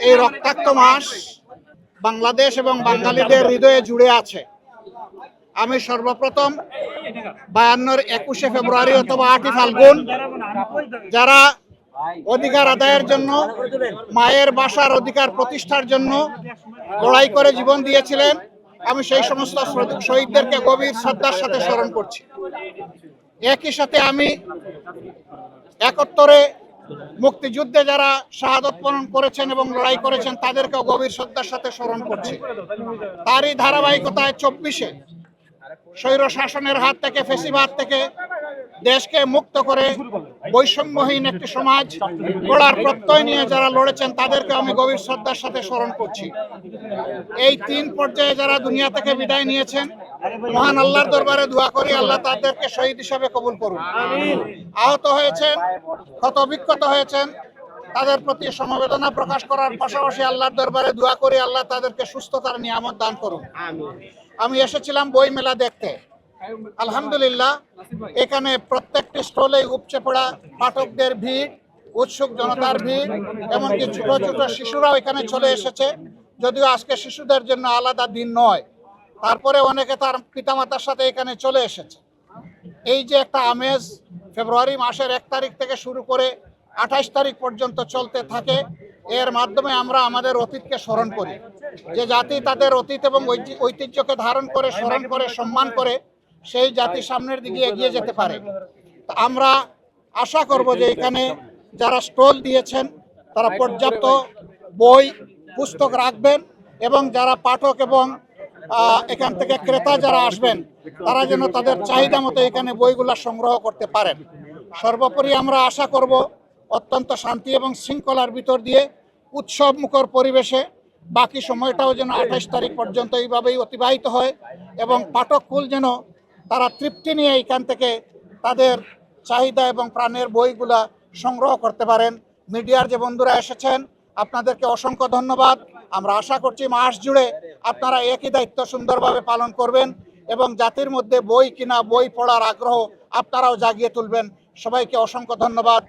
এই রক্তাক্ত মাস বাংলাদেশ এবং বাঙালিদের হৃদয়ে জুড়ে আছে। আমি সর্বপ্রথম 52-র 21শে ফেব্রুয়ারি অথবা 8ই ফাল্গুন যারা অধিকার আদায়ের জন্য, মায়ের বাসার অধিকার প্রতিষ্ঠার জন্য লড়াই করে জীবন দিয়েছিলেন, আমি সেই সমস্ত শহীদদেরকে গভীর শ্রদ্ধার সাথে স্মরণ করছি। একই সাথে আমি 71-রে মুক্তিযুদ্ধে যারা শাহাদত বরণ করেছেন এবং লড়াই করেছেন তাদেরকেও গভীর শ্রদ্ধার সাথে স্মরণ করছি। তারই ধারাবাহিকতায় 24-এ স্বৈর শাসনের হাত থেকে, ফেসিবাদ থেকে দেশকে মুক্ত করে বৈষম্যহীন একটি সমাজ গড়ার প্রত্যয় নিয়ে যারা লড়েছেন তাদেরকে আমি গভীর শ্রদ্ধার সাথে স্মরণ করছি। এই 3 পর্যায়ে যারা দুনিয়া থেকে বিদায় নিয়েছেন, মহান আল্লাহর দরবারে দোয়া করি আল্লাহ তাদেরকে শহীদ হিসাবে কবুল করুন। আহত হয়েছেন, ক্ষতবিক্ষত হয়েছেন, তাদের প্রতি সমবেদনা প্রকাশ করার পাশাপাশি আল্লাহর দরবারে দোয়া করি আল্লাহ তাদেরকে সুস্থতার নিয়ামত দান করুন। আমি এসেছিলাম বই মেলা দেখতে। আলহামদুলিল্লাহ, এখানে প্রত্যেকটি স্টলে উপচে পড়া পাঠকদের ভিড়, উৎসুক জনতার ভিড়, এমনকি ছোট ছোট শিশুরাও এখানে চলে এসেছে। যদিও আজকে শিশুদের জন্য আলাদা দিন নয়, তারপরে অনেকে তার পিতামাতার সাথে এখানে চলে এসেছে। এই যে একটা আমেজ ফেব্রুয়ারি মাসের 1 তারিখ থেকে শুরু করে 28 তারিখ পর্যন্ত চলতে থাকে, এর মাধ্যমে আমরা আমাদের অতীতকে স্মরণ করি। যে জাতি তাদের অতীত এবং ঐতিহ্যকে ধারণ করে, স্মরণ করে, সম্মান করে, সেই জাতি সামনের দিকে এগিয়ে যেতে পারে। আমরা আশা করব যে এখানে যারা স্টল দিয়েছেন তারা পর্যাপ্ত বই পুস্তক রাখবেন এবং যারা পাঠক এবং এখান থেকে ক্রেতা যারা আসবেন তারা যেন তাদের চাহিদা মতো এখানে বইগুলা সংগ্রহ করতে পারেন। সর্বোপরি আমরা আশা করব অত্যন্ত শান্তি এবং শৃঙ্খলার ভিতর দিয়ে উৎসব মুখর পরিবেশে বাকি সময়টাও যেন 28 তারিখ পর্যন্ত এইভাবেই অতিবাহিত হয় এবং পাঠককুল যেন তারা তৃপ্তি নিয়ে এখান থেকে তাদের চাহিদা এবং প্রাণের বইগুলা সংগ্রহ করতে পারেন। মিডিয়ার যে বন্ধুরা এসেছেন আপনাদেরকে অসংখ্য ধন্যবাদ। আমরা আশা করছি মাস জুড়ে আপনারা একই দায়িত্ব সুন্দরভাবে পালন করবেন এবং জাতির মধ্যে বই কিনা, বই পড়ার আগ্রহ আপনারাও জাগিয়ে তুলবেন। সবাইকে অসংখ্য ধন্যবাদ।